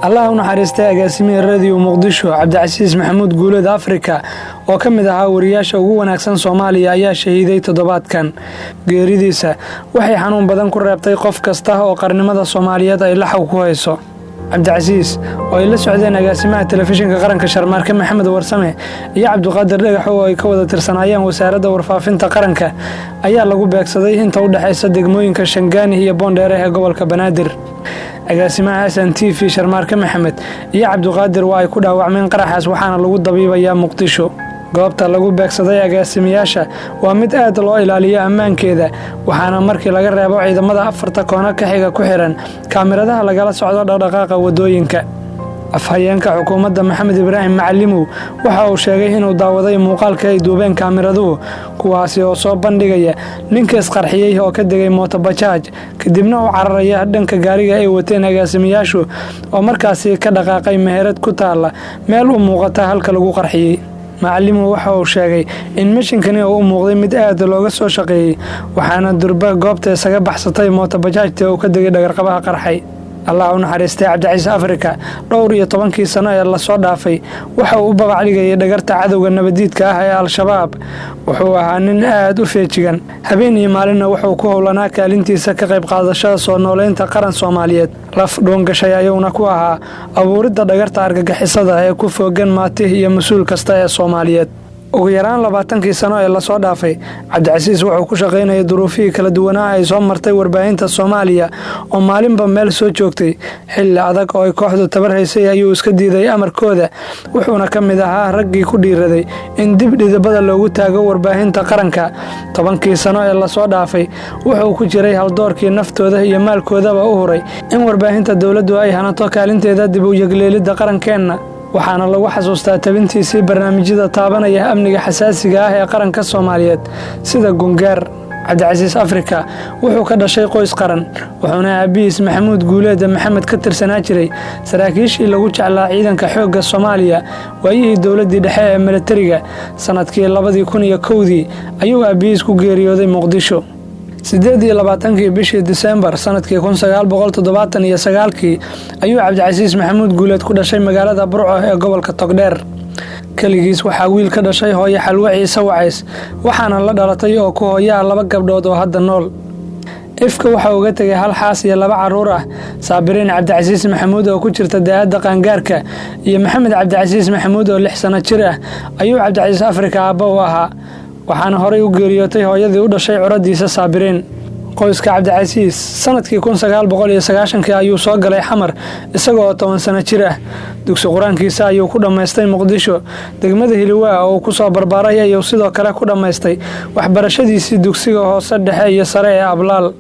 الله naxariistay agaasimiye radio Muqdisho Cabdicasiis Maxamuud Guuleed Afrika oo kamid ahaa wariyaasha ugu wanaagsan Soomaaliya ayaa shahiiday toddobaadkan geeridiisa waxay xanuun badan ku reebtay qof kasta oo qarnimada Soomaaliyeed ay la xaw ku hayso Cabdicasiis oo ay la socdeen agaasimaha telefishinka qaranka Sharmaarka Maxamed Warsame iyo Cabdiqaadir Dhagax oo ay ka wada tirsanayeen wasaaradda warfaafinta qaranka ayaa lagu beegsaday inta u dhaxaysa degmooyinka Shangaani iyo Boondheere ee gobolka Banaadir agaasimaha SNTV Sharmaarka Maxamed iyo Cabdiqaadir waa ay ku dhaawacmeen qaraxaas waxaana lagu dabiibayaa Muqdisho goobta lagu beegsaday agaasimayaasha waa mid aad loo ilaaliyo ammaankeeda waxaana markii laga reebo ciidamada afarta koona ka xiga ku xiran kaamiradaha lagala socdo dhaqdhaqaaqa wadooyinka afhayeenka xukuumadda Maxamed Ibraahim Macalimow waxa uu sheegay inuu daawaday muuqaalka ay duubeen kaamiraduhu kuwaasi oo soo bandhigaya ninka isqarxiyay oo ka degay mooto bajaaj kadibna uu cararaya dhanka gaariga ay wateen agaasimayaashu oo markaasi ka dhaqaaqay meherad ku taala meel u muuqata halka lagu qarxiyay Macalimow waxa uu sheegay in mishinkani uu muuqday mid aad looga soo shaqeeyay waxaana durba goobta isaga baxsatay mooto bajaajta oo ka degay dhagarqabaha qarxay الله naxariistay Cabdicasiis Afrika dhowr iyo 10 sano ee la soo dhaafay waxa uu babacligay dhagarta cadawga nabadiidka ah ee Al-Shabaab wuxuu ahaa nin aad u feejigan habeen iyo maalin wuxuu ku howlanaa kaalintiisa ka qayb qaadashada soo nooleynta qaran Soomaaliyeed laf dhoon gashay ayuuna ku ahaa abuuridda dhagarta argagixisada ee ku foogan maatih iyo mas'uul kasta ee Soomaaliyeed ugu yaraan 20 sano ee la soo dhaafay Cabdicasiis wuxuu ku shaqeynayay duruufihii kala duwanaa ay soo martay warbaahinta Soomaaliya oo maalinba meel soo joogtay xilli adag oo ay kooxdu tabar haysay ayuu iska diiday amarkooda wuxuuna ka mid ahaa raggii ku dhiiraday in dib dhidibada loogu taago warbaahinta qaranka 10 sano ee la soo dhaafay wuxuu ku jiray haldoorkii naftooda iyo maalkoodaba u huray in warbaahinta dawladdu ay hanato kaalinteeda dib u yagleelida qarankeena waxaana lagu xasuustaa tabintiisii barnaamijyada taabanaya amniga xasaasiga ah ee qaranka Soomaaliyeed sida Gungaar Cabdicasiis Afrika wuxuu ka dhashay qoys qaran wuxuuna aabihiis Maxamuud Guuleed Maxamed ka tirsanaa jiray saraakiishii lagu jeclaa ciidanka xoogga Soomaaliya waayihii dawladii dhexe ee militariga sanadkii 2001 ayuu aabihiis ku geeriyooday Muqdisho 28 bishii December sanadkii 1979 ayuu Cabdicasiis Maxamuud Guuleed ku dhashay magaalada Burco ee gobolka Togdheer kaligiis waxa wiil ka dhashay hooyo Xalwa Ciise Wacays waxaana la dhalatay oo ku hooyaa 2 gabdhood oo hadda nool ifka waxa uu ga tagay hal xaas iyo 2 caruur ah Saabiriin Cabdicasiis Maxamuud oo ku jirta daa'ada qaangaarka iyo Maxamed Cabdicasiis Maxamuud oo 6 sano jir ah ayuu Cabdicasiis Afrika aabbo u ahaa waxaana horay u geeriyootay hooyadii u dhashay curadiisa Saabiriin qoyska Cabdicasiis sanadkii 1990 ayuu soo galay Xamar isagoo 10 sano jir ah dugsi quraankiisa ayuu ku dhameystay Muqdisho degmada Hiilwaa oo ku soo barbaaray ayuu sidoo kale ku dhameystay waxbarashadiisii dugsiga hoose dhexe iyo sare ee Ablaal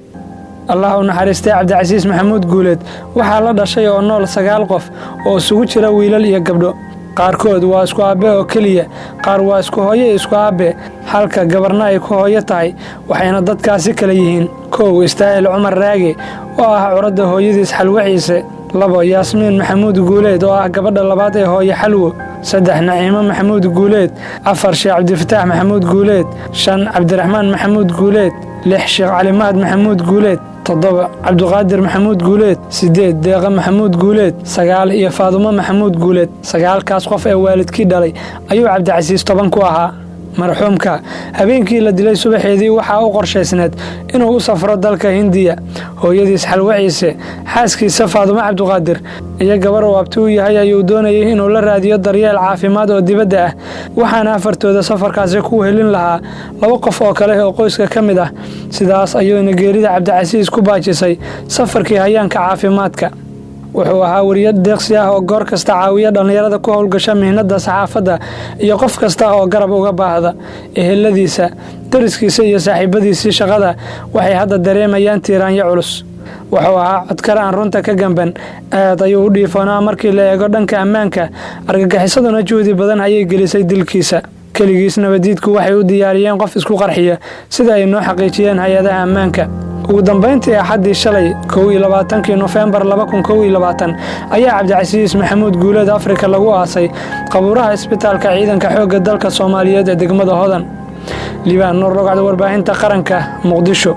الله naxariistay Cabdicasiis Maxamuud Guuleed waxa la dhashay oo nool 9 qof oo isugu jira wiilal iyo gabdho qaarkood waa isku aabe oo kaliya qaar waa isku hooyo isku aabe halka gabarna ay ku hooyo tahay waxayna dadkaasi kala yihiin koow Istaayil Cumar Raage oo ah curada hooyadiis Xalwa Ciise 2 Yaasmiin Maxamuud Guuleed oo ah gabadha labaad ee hooyo Xalwo 3 Naciimo Maxamuud Guuleed 4 Sheekh Cabdifataax Maxamuud Guuleed 5 Cabdiraxmaan Maxamuud Guuleed 6 Sheekh Cali Mahad Maxamuud Guuleed 7 Cabdiqaadir Maxamuud Guuleed 8 Deeqa Maxamuud Guuleed 9 iyo Faadumo Maxamuud Guuleed 9 kaas qof ee waalidkii dhalay ayuu Cabdicasiis 10 ku ahaa marxuumka habeenkii la dilay subaxeedii waxa uu qorsheysnayd inuu u safro dalka Hindiya hooyadiis Xalwa Ciise xaaskiisa Faadumo Cabdiqaadir iyo gabar uu abti u yahay ayuu doonayay inuu la raadiyo daryeel caafimaad oo dibadda ah waxaana afartooda safarkaasi ku helin lahaa 2 qof oo kale oo qoyska kamid ah sidaas ayuu geerida Cabdicasiis ku baajisay safarkii hayaanka caafimaadka wuxuu ahaa wariyad deeqsi ah oo goor kasta caawiya dhalinyarada ku howlgasha mihnada saxaafadda iyo qof kasta oo garab uga baahda eheladiisa dariskiisa iyo saaxiibadiisa shaqada waxay hadda dareemayaan tiiraanyo culus wuxuu ahaa codkaraan runta ka gamban aad ayuu u dhiifoonaa markii la eego dhanka ammaanka argagixisaduna juhdi badan ayay gelisay dilkiisa kaligiis nabadiidku waxay u diyaariyeen qof isku qarxiya sida ay noo xaqiijiyeen hay'adaha ammaanka ugu dambeyntii axadii shalay 21 November 2021 ayaa Cabdicasiis Maxamuud Guuleed Afrika lagu aasay qabuuraha isbitaalka ciidanka xoogga dalka Soomaaliyeed ee degmada Hodan Liibaan Nuur Rogacda warbaahinta qaranka Muqdisho